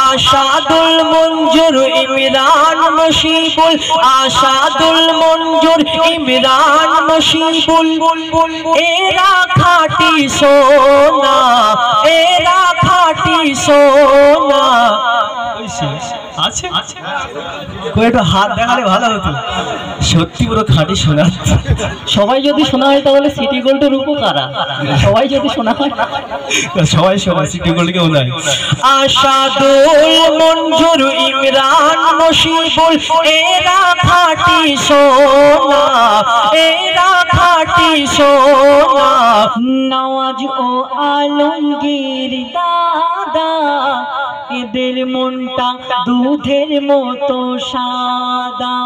আশাদুল মঞ্জুর ইমরান মশিবুল আশাদুল মঞ্জুর ইমরান মশিবুল এরা খাঁটি সোনা এরা খাঁটি সোনা আছে একটু হাত দেখালে ভালো হতো সত্যি পুরো খাঁটি সোনা সবাই যদি শোনা হয় তাহলে সিটি গোল্ডের উপকারা সবাই যদি শোনা হয় সবাই শোনা সিটি গোল্ড কেউ নাই আশাদুল মঞ্জুর ইমরান মশিবুল এরা খাঁটি সোনা এরা খাঁটি সোনা নওয়াজ ও আলমগীর দাদা এদের মনটা দুধের মতো সাদা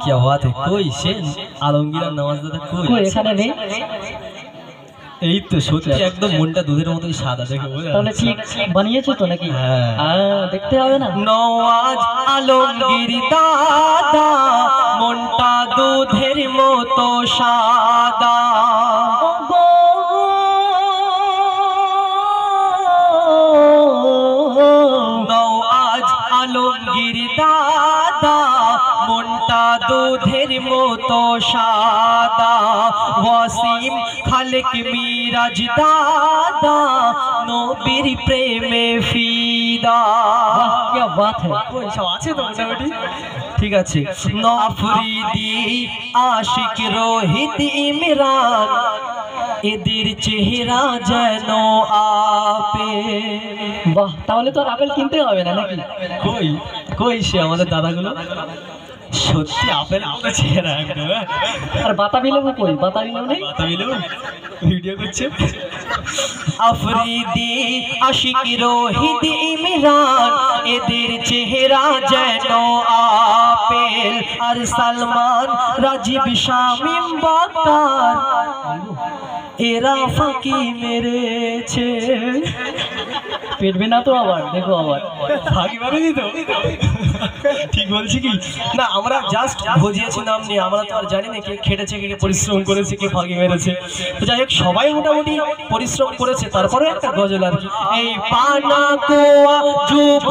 কি বাত है कोई शेर आलमगीर और नवाज दादा कोई এখানে নেই এই তো সত্যি একদম মনটা দুধের মতোই সাদা দেখে তাহলে ঠিক বানিয়েছো তো নাকি দেখতে হবে না নওয়াজ আলমগীর দাদা মনটা দুধের মতো সাদা নওয়াজ আলমগীর দাদা মনটা দুধের মতো সাদা ওয়াসিম খালেক মিরাজ দাদা নবীর প্রেমে ফিদা কি বাত है ওই সব আছে তো মোটামুটি ঠিক আছে নফরিদি আশিক রোহিত ইমরান এদের চেহারা যেন আপেল বাহ তাহলে তো আর আপেল কিনতে হবে না নাকি কই কই সে আমাদের দাদাগুলো সত্যি আপেল মতো চেহারা একদম আর বাতাবি লেবু কই বাতাবি লেবু নেই বাতাবি লেবু ভিডিও করছে আফরিদি আশিক রোহিত ইমরান এদের চেহারা যেন আপেল আর সালমান রাজীব শামিম বাকার এরা ফাঁকি মেরেছে পেটবে না তো আবার দেখো আবার ফাঁকি মারেনি তো ঠিক বলছি কি না আমরা জাস্ট বুঝিয়েছি নাম নিয়ে আমরা তো আর জানি না কে খেটেছে কে পরিশ্রম করেছে কে ফাঁকি মেরেছে তো যাই হোক সবাই মোটামুটি পরিশ্রম করেছে তারপরে একটা গজল আর কি এই পানা কোয়া যুব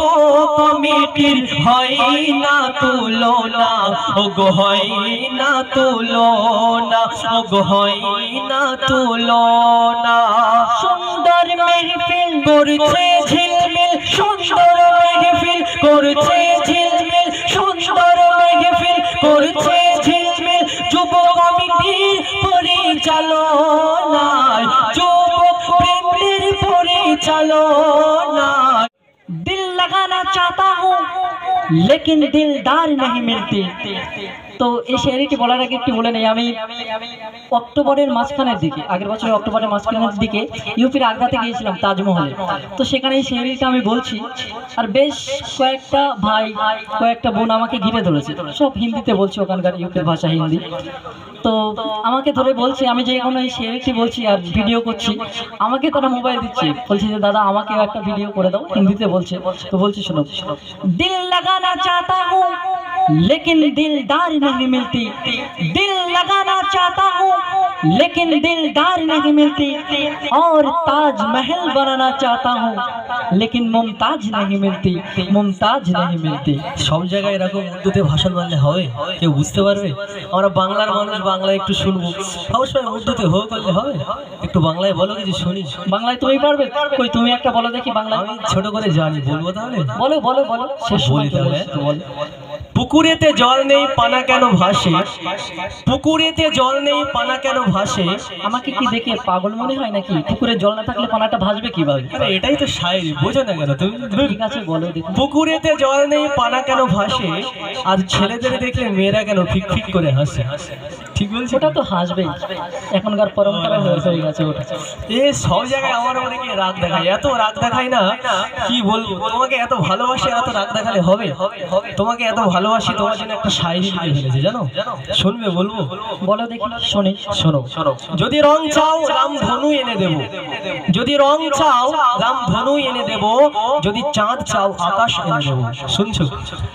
কমিটির হয় না তুলনা ও গো হয় না তুলনা ও গো হয় না তুলনা সুন্দর মেহফিল করছে ঝিলমিল সুন্দর মেহফিল করছে ঝিলমিল সুন্দর মেহফিল করছে ঝিলমিল যুব কমিটির পরিচালনায় যুবক বৃন্দের পরিচালনায় दिल लगाना चाहता हूँ लेकिन दिलदार नहीं मिलती তো এই শেয়ারিটি বলার আগে একটু বলে নেই আমি অক্টোবরের মাঝখানের দিকে আগের বছর অক্টোবরের মাঝখানের দিকে ইউপির আগ্রাতে গিয়েছিলাম তাজমহলে তো সেখানে এই শেয়ারিটা আমি বলছি আর বেশ কয়েকটা ভাই কয়েকটা বোন আমাকে ঘিরে ধরেছে সব হিন্দিতে বলছে ওখানকার ইউপির ভাষা হিন্দি তো আমাকে ধরে বলছে আমি যে কোনো এই শেয়ারিটি বলছি আর ভিডিও করছি আমাকে তারা মোবাইল দিচ্ছে বলছে যে দাদা আমাকেও একটা ভিডিও করে দাও হিন্দিতে বলছে তো বলছি শোনো দিল লাগানা চাহতা হুঁ लेकिन दिलदार नहीं मिलती दिल लगाना चाहता हूँ लेकिन दिलदार नहीं मिलती और ताजमहल बनाना चाहता हूँ लेकिन मुमताज नहीं मिलती मुमताज नहीं मिलती সব জায়গায় এরকম উর্দুতে ভাষণ বললে হবে কেউ বুঝতে পারবে আমরা বাংলার মানুষ বাংলায় একটু শুনবো সবসময় উর্দুতে হো করলে হবে একটু বাংলায় বলো কিছু শুনি বাংলায় তুমি পারবে কই তুমি একটা বলো দেখি বাংলা আমি ছোট করে জানি বলবো তাহলে বলো বলো বলো শেষ বলি তাহলে বল পুকুরেতে জল নেই পানা কেন ভাসে পুকুরেতে জল নেই পানা কেন ভাসে আমাকে কি দেখে পাগল মনে হয় নাকি পুকুরে জল না থাকলে পানাটা ভাসবে কিভাবে আরে এটাই তো শায়রি বোঝো না কেন তুমি ঠিক আছে বলো দেখি পুকুরেতে জল নেই পানা কেন ভাসে আর ছেলেদের দেখলে মেয়েরা কেন ফিক ফিক করে হাসে ঠিক বলছি ওটা তো হাসবেই এখনকার পরম্পরা হয়ে গেছে ওটা এ সব জায়গায় আমার অনেকে রাগ দেখায় এত রাগ দেখায় না কি বলবো তোমাকে এত ভালোবাসি এত রাগ দেখালে হবে তোমাকে এত ভালোবাসি তোমার জন্য একটা শায়রি লিখে ফেলেছে জানো শুনবে বলবো বলো দেখি শুনি শোনো যদি রং চাও রাম ধনু এনে দেব যদি রং চাও রাম ধনু এনে দেব যদি চাঁদ চাও আকাশ এনে দেব শুনছো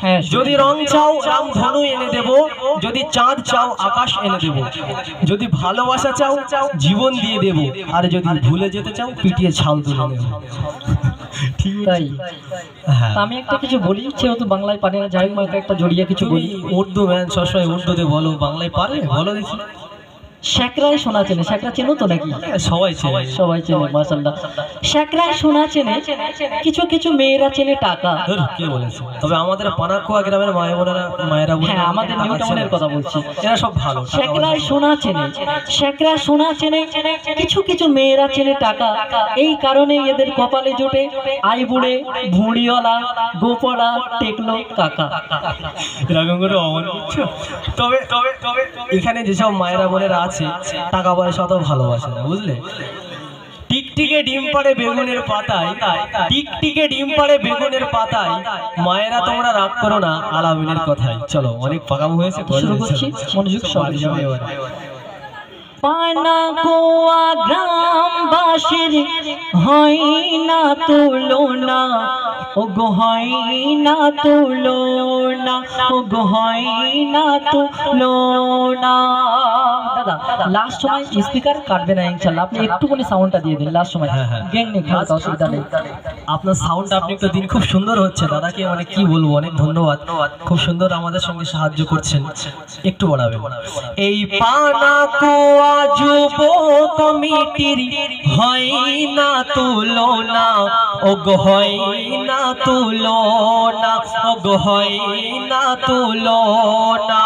হ্যাঁ যদি রং চাও রাম ধনু এনে দেব যদি চাঁদ চাও আকাশ এনে দেব যদি ভালোবাসা চাও জীবন দিয়ে দেব আর যদি ভুলে যেতে চাও পিটিয়ে ছাল তুলে দেব ঠিক তাই হ্যাঁ তা আমি একটা কিছু বলি, যেহেতু বাংলায় পারি না, যাই হোক আমাকে একটা জড়িয়ে কিছু বলি। উর্দু ম্যান সবসময় উর্দুতে বলো, বাংলায় পারে বলো দেখি। শ্যাকরায় সোনা চেনে, শ্যাকরা চেনো তো নাকি? সবাই চেনে। সবাই চেনে, মাশাআল্লাহ। শ্যাকরায় সোনা চেনে, কিছু কিছু মেয়েরা চেনে টাকা। ধুর, কে বলেছে? তবে আমাদের পানাকুয়া গ্রামের মায়েরা হ্যাঁ, আমাদের নিউ টাউনের কথা বলছি। এরা সব ভালো। শ্যাকরায় সোনা চেনে, শ্যাকরায় সোনা চেনে, কিছু কিছু মেয়েরা চেনে টাকা। এই কারণে এদের কপালে জোটে আই বুড়ে, ভুঁড়িওয়ালা, গোপড়া, টেকলো কাকা। এরকম করে অমন করছো। তবে তবে তবে এখানে যেসব মায়েরা বোনেরা আছে টাকা পয়সা তো ভালোবাসে না, বুঝলে। টিকটিকে ডিম পাড়ে বেগুনের পাতায়, টিকটিকে ডিম পাড়ে বেগুনের পাতায়, মায়েরা তোমরা রাগ করো না আলামিনের কথায়। চলো, অনেক পাকামো হয়েছে, শুরু করছি, মনোযোগ বাড়ি যাবে সহকারে। এবারে। পানাকুয়া গ্রামবাসীর হয় না তুলনা, ও গো হয় না তুলনা, ও গো হয় না তুলনা। দাদা লাস্ট সময় স্পিকার কাটবে না ইনশাআল্লাহ, আপনি একটুখানি সাউন্ডটা দিয়ে দিন লাস্ট সময়। হ্যাঁ, হ্যাঁ। গ্যাং নেই, খাওয়া অসুবিধা নেই। আপনার সাউন্ড আপনি একটা দিন খুব সুন্দর হচ্ছে, দাদাকে মানে কি বলবো, অনেক ধন্যবাদ। খুব সুন্দর আমাদের সঙ্গে সাহায্য করছেন, একটু বাড়াবেন। এই পানাকুয়া যুব কমিটির হয় না তুলনা, ও গো হয় না তুলনা, ও গো হয় না তুলনা।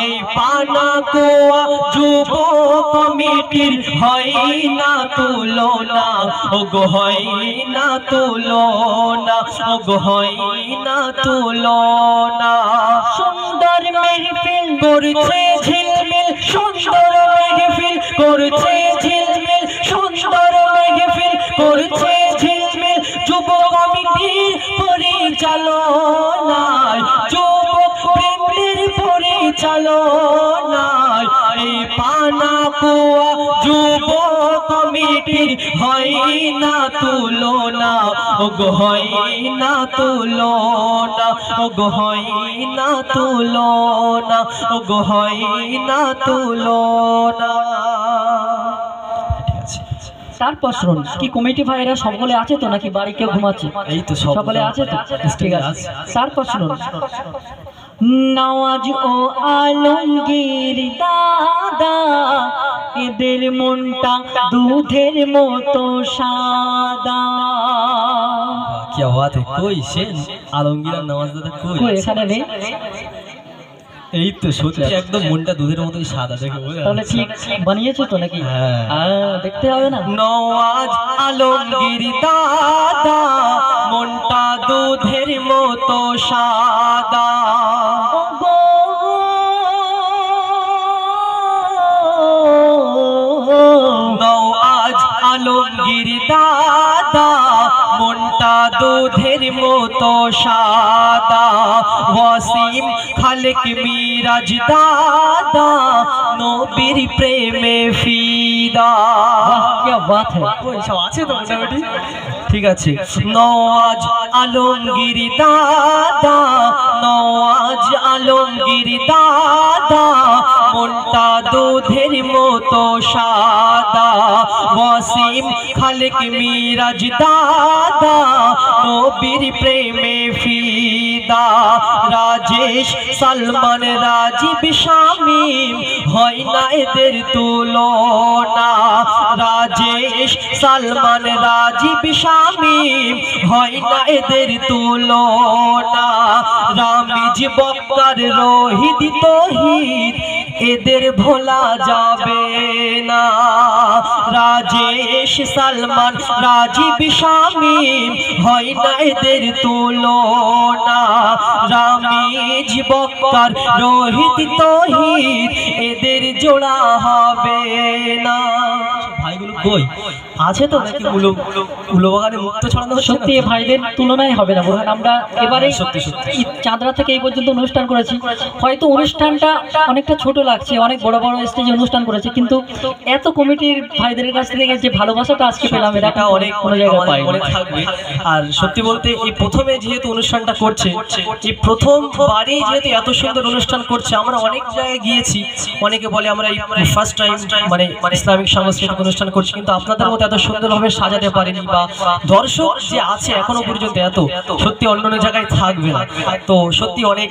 এই পানাকুয়া যুব কমিটির হয় না তুলনা, ও গো হয় না তুলনা, ও গো হয় না তুলনা। সুন্দর মেহফিল করছে ঝিলমিল, সুন্দর মেহফিল করছে ঝিলমিল, সুন্দর মেহফিল করছে ঝিলমিল, যুব কমিটির পরিচালনায়, যুবক বৃন্দের পরিচালনায়। এই পানাকুয়া যুব কমিটির হয় না তুলনা, ও গো হয় না তুলনা, ও গো হয় না তুলনা, ও গো হয় না তুলনা। ঠিক আছে। তারপর শুনুন, কি কমিটি ভাইরা সকলে আছে তো নাকি বাড়ি কেউ ঘুমাচ্ছে? এই তো সব সকলে আছে তো, ঠিক আছে। তারপর শুনুন, নওয়াজ ও আলমগীর দাদা, এদের মনটা দুধের মতো সাদা। কি বাত है, কই সেন আলমগীর আর নওয়াজ দাদা কই? কই এখানে নেই? এই তো সত্যি একদম মনটা দুধের মতোই সাদা, দেখে বোঝা তাহলে যাচ্ছে। ঠিক বানিয়েছো তো নাকি? হ্যাঁ। দেখতে হবে না? নওয়াজ আলমগীর দাদা, মনটা দুধের মতো সাদা। নওয়াজ আলমগীর দাদা, মনটা দুধের মতো সাদা। ওয়াসিম খালেক মিরাজ দাদা, নবীর প্রেমে ফিদা। কি বাত है। কই সব আছে তো মোটামুটি? ঠিক আছে। নওয়াজ আলমগীর দাদা, নওয়াজ আলমগীর দাদা, মনটা দুধের মতো সাদা। ওয়াসিম খালেক মিরাজ দাদা, নবীর প্রেমে ফিদা। রাজেশ সালমান রাজীব শামীম, হয় না এদের তুলনা। রাজেশ সালমান রাজীব শামীম, হয় না এদের তুলনা। রামিজ বক্কর রোহিত তৌহিদ, এদের ভোলা যাবে না। রাজেশ সালমান রাজীব শামীম, হয় না এদের তুলনা। রামিজ বক্কর রোহিত তৌহিদ, এদের জোড়া হবে না। ভাইগুলো কই আছে তো নাকি? উলো বাগানে মুক্ত ছড়ানো হচ্ছে। সত্যি এ ভাইদের তুলনায় হবে না বুঝলেন। আমরা এবারে সত্যি সত্যি চাঁদরা থেকে এই পর্যন্ত অনুষ্ঠান করেছি, হয়তো অনুষ্ঠানটা অনেকটা ছোট লাগছে, অনেক বড় বড় স্টেজে অনুষ্ঠান করেছে, কিন্তু এত কমিটির ভাইদের কাছ থেকে যে ভালোবাসাটা আজকে পেলাম, এটা অনেক কোনো জায়গায় পাই মনে থাকবে। আর সত্যি বলতে এই প্রথমে যেহেতু অনুষ্ঠানটা করছে, এই প্রথম বারেই যেহেতু এত সুন্দর অনুষ্ঠান করছে, আমরা অনেক জায়গায় গিয়েছি, অনেকে বলে আমরা এই ফার্স্ট টাইম মানে ইসলামিক সাংস্কৃতিক অনুষ্ঠান করছি, কিন্তু আপনাদের মতো এত সুন্দরভাবে সাজাতে পারেনি, বা দর্শক যে আছে এখনো পর্যন্ত এত সত্যি অন্য অন্য জায়গায় থাকবে না। তো সত্যি অনেক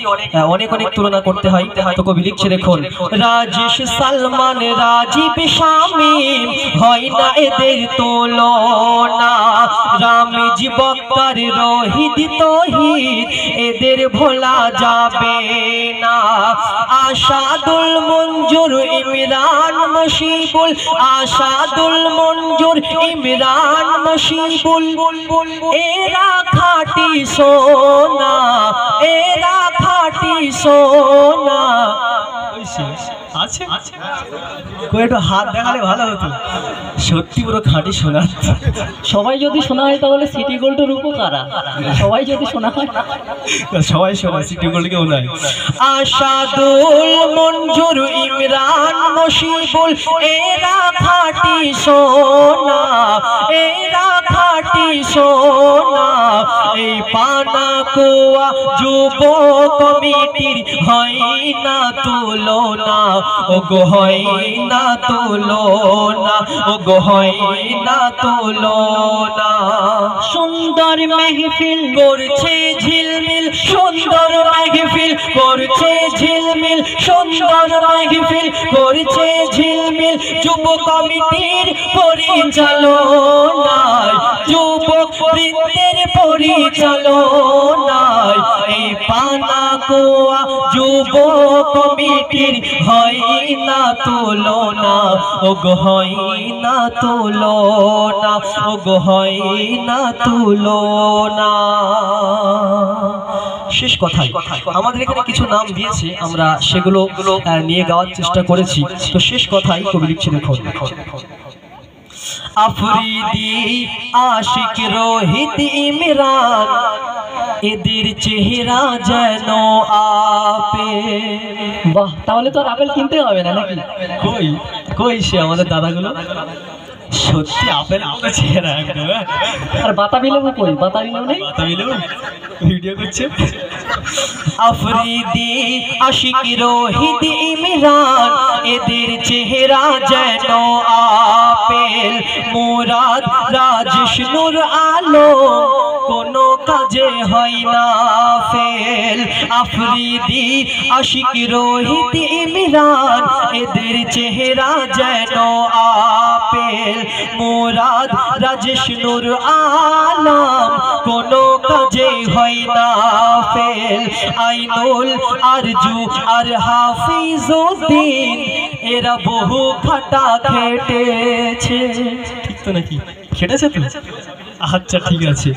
অনেক অনেক তুলনা করতে হয়। তো কবি লিখছে দেখুন, রাজেশ সালমান রাজীব শামীম হয় না এদের তুলনা, রামিজ বক্কর রোহিত তৌহিদ এদের ভোলা যাবে না, আশাদুল মঞ্জুর ইমরান মুশিবুল, আশাদুল মঞ্জুর ইমরান মুশিবুল এরা খাঁটি সোনা, এরা খাঁটি সোনা। আছে একটু হাত দেখালে ভালো হতো, সত্যি পুরো খাঁটি সোনা। সবাই যদি শোনা হয় তাহলে সিটি গোল্ডের উপকারা, সবাই যদি শোনা হয়, সবাই সবাই সিটি গোল্ড কেউ নাই। আশাদুল মঞ্জুর ইমরান মুশিবুল এরা খাঁটি সোনা, এরা খাঁটি সোনা। এই পানা কুয়া যুব কমিটির হয় না তুলনা, ও গো হয় না তুলনা, ও গো হয় না তুলনা। সুন্দর মেহফিল করছে ঝিলমিল, সুন্দর মেহফিল করছে ঝিলমিল, সুন্দর মেহফিল করছে ঝিলমিল যুব কমিটির পরিচালনায়, যুবক বৃন্দের পরিচালনায়। এই পানা কুয়া যুব কমিটির হয় না তুলনা, ও গো হয় না তুলনা, ও গো হয় না তুলনা। শেষ কথাই আমাদের এখানে কিছু নাম দিয়েছে, আমরা সেগুলো নিয়ে গাওয়ার চেষ্টা করেছি। তো শেষ কথাই কবি লিখছে দেখুন, আফ্রিদি আশিক রোহিত ইমরান এদের চেহারা যেন আপেল। বাহ, তাহলে তো আর আপেল কিনতে হবে না নাকি? কই কই সে আমাদের দাদাগুলো, সত্যি আপেল আমাদের চেহারা একদম। আর বাতাবি লেবু কই? বাতাবি লেবু নেই? বাতাবি লেবু ভিডিও করছে। আফ্রিদি আশিক রোহিত ইমরান এদের চেহারা যেন আপেল, মুরাদ রাজেশ নূর আলম কোনো কাজে হয় না ফেল। আফ্রিদি আশিক রোহিত ইমরান এদের চেহারা যেন আপেল, মুরাদ রাজেশ নূর আলম কোনো কাজে হয় না ফেল। আইনুল আরজু আর হাফিজউদ্দিন এরা বহু খাটা খেটেছে, ঠিক তো নাকি? খেটেছে তো? আচ্ছা ঠিক আছে।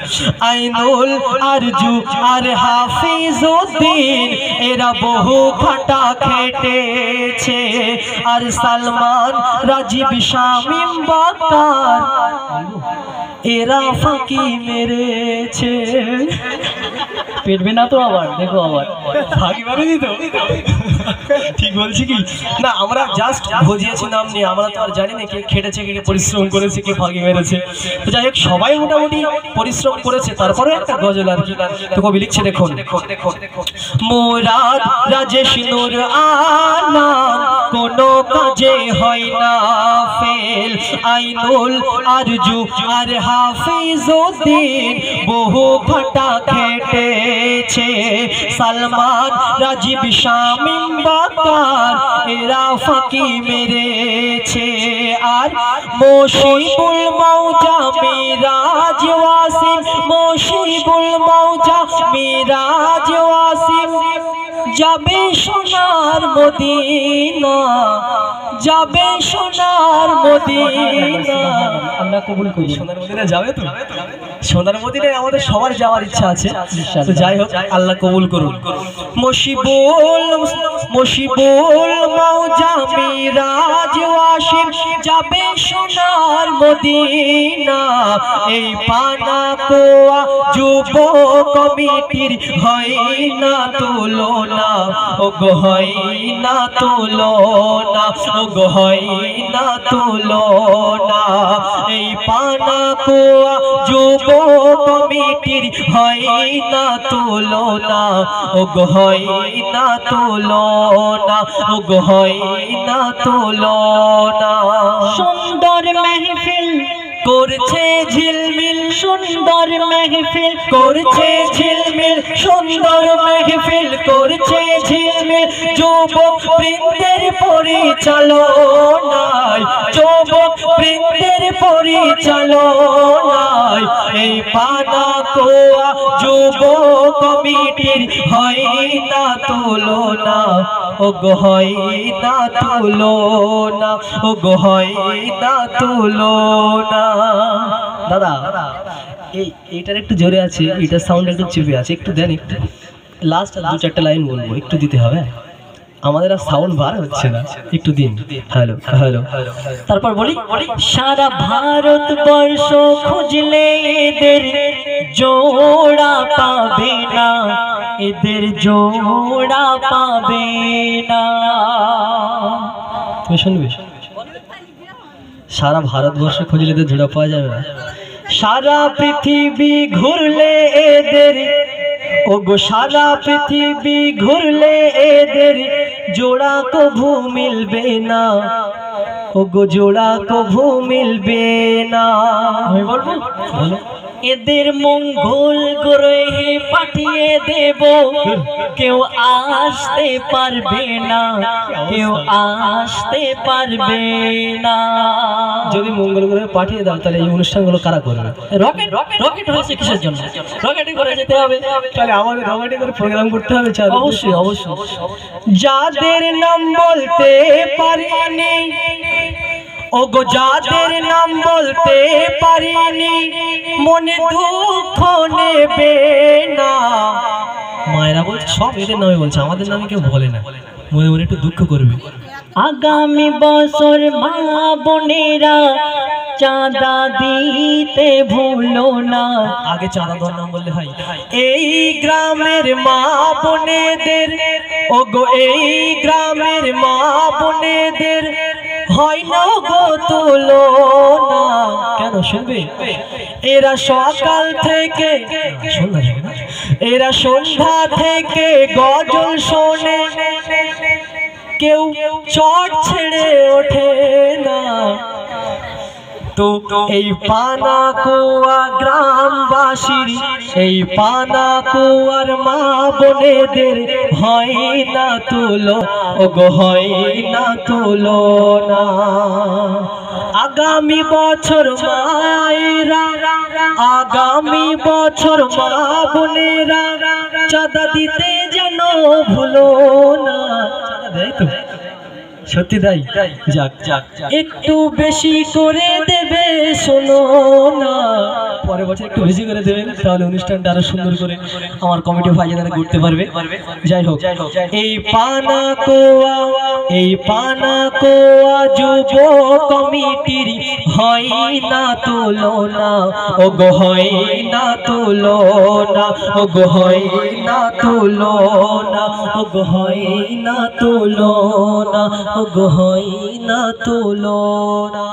আইনুল আরজু আর হাফিজউদ্দিন এরা বহু খাটা খেটেছে, আর সালমান রাজীব শামীম বক্কর এরা ফাঁকি মেরেছে। পেটবে না তো আবার? দেখো আবার ফাঁকি মারেনি তো? ঠিক বলছি কি না? আমরা জাস্ট ভজিয়েছি নাম নিয়ে, আমরা তো আর জানি না কে খেটেছে, কে পরিশ্রম করেছে, কে ফাঁকি মেরেছে। তো যাই হোক, সবাই মোটামুটি পরিশ্রম করেছে, তারপরে একটা গজল আর কি। তো কবি লিখছে দেখুন, মুরাদ রাজেশ নূর আলম কোনো কাজে হয় না ফেল, আইনুল আরজু আর হাফিজউদ্দিন বহু খাটা খেটেছে, সালমান রাজীব শামীম বক্কর এরা ফাঁকি মেরেছে, আর মুশিবুল মৌজা মিরাজ ওয়াসিম, মুশিবুল মৌজা মিরাজ ওয়াসিম যাবে সোনার মদিনা, যাবে সোনার মদিনা। আমরা কবুল করি। সোনার মদিনা যাবে তো? সোনার মদিনায় আমাদের সবার যাওয়ার ইচ্ছা আছে। তো যাই হোক, আল্লাহ কবুল করুন। মুশিবুল মৌজা মিরাজ ওয়াসিম যাবে সোনার মদিনা, এই পানা কোয়া যুব কমিটির হয় না তুলনা, ও গো হয় না তুলনা, ও গো হয় না তুলনা। এই পানা কোয়া যুব কমিটির হয় না তুলনা, ও গো হয় না তুলনা, ও গো হয় না তুলনা। সুন্দর মেহফিল করছে ঝিলমিল সুন্দর মেহফিল, করছে ঝিলমিল সুন্দর মেহফিল, করছে ঝিলমিল যুবক বৃন্দের পরিচালনায়, যুবক বৃন্দের পরিচালনায়। এই পানাকুয়া যুব কমিটির হয় না তুলনা, ও গো হয় না তুলনা, ও গো হয় না তুলনা। দাদা এইটার একটু জোরে আছে, এটার সাউন্ড একটু চেপে আছে, একটু দেন, একটু লাস্ট 2-4টা লাইন বলবো, একটু দিতে হবে, আমাদের আর সাউন্ড বার হচ্ছে না, একটু দিন। হ্যালো হ্যালো, তারপর বলি, সারা ভারতবর্ষ খুঁজলে এদের জোড়া পাবে না, এদের জোড়া পাবে না। তুমি শুনবে? সারা ভারতবর্ষ খুঁজলে এদের জোড়া পাওয়া যাবে না, সারা পৃথিবী ঘুরলে এদের, ও গো সারা পৃথিবী ঘুরলে এদের জোড়া কভু মিলবে না, ও গো জোড়া কভু মিলবে না। আমি বলবো, বলো। এদের মঙ্গল গ্রহে পাঠিয়ে দেব, কেউ আসতে পারবে না, কেউ আসতে পারবে না। যদি মঙ্গল গ্রহে পাঠিয়ে দাও তাহলে এই অনুষ্ঠানগুলো কারা করবে? রকেট, রকেট হয়েছে কিসের জন্য? রকেটে করে যেতে হবে, তাহলে আমাদের রকেটে করে প্রোগ্রাম করতে হবে। অবশ্যই অবশ্যই। যাদের নাম বলতে পারিনি, ও গো যাদের নাম বলতে পারিনি, মনে দুঃখ নেবে না। মায়েরা বলছে সব এদের নামে বলছে, আমাদের নামে কেউ বলে না, মনে মনে একটু দুঃখ করবে। আগামী বছর মা বোনেরা চাঁদা দিতে ভুলো না। আগে চাঁদা দেওয়ার নাম বললে হয়। এই গ্রামের মা বোনেদের, ও গো এই গ্রামের মা বোনেদের হয় না গো তুলনা। কেন শুনবে? এরা সকাল থেকে এরা সন্ধ্যা থেকে গজল শোনে, কেউ চট ছেড়ে ওঠে না। তো এই পানাকুয়া গ্রামবাসীর, এই পানাকুয়ার মা বোনেদের হয় না তুলো, ও গো হয় না তুলনা। আগামী বছর মায়েরা, আগামী বছর মা বোনেরা চাঁদা দিতে যেন ভুলো না। চাঁদা দেয় তো? সত্যি তাই? যাক যাক, একটু বেশি করে দেবে, শোনো না, পরের বছর একটু বেশি করে দেবেন, তাহলে অনুষ্ঠানটা আরো সুন্দর করে আমার কমিটি ভাইজানেরা করতে পারবে। যাই হোক, এই পানাকুয়া, এই পানাকুয়া যুব কমিটির হয় না তুলনা, ও গো হয় না তুলনা, ও গো হয় না তুলনা, ও গো হয় না তুলনা, ও গো হয় না তুলনা।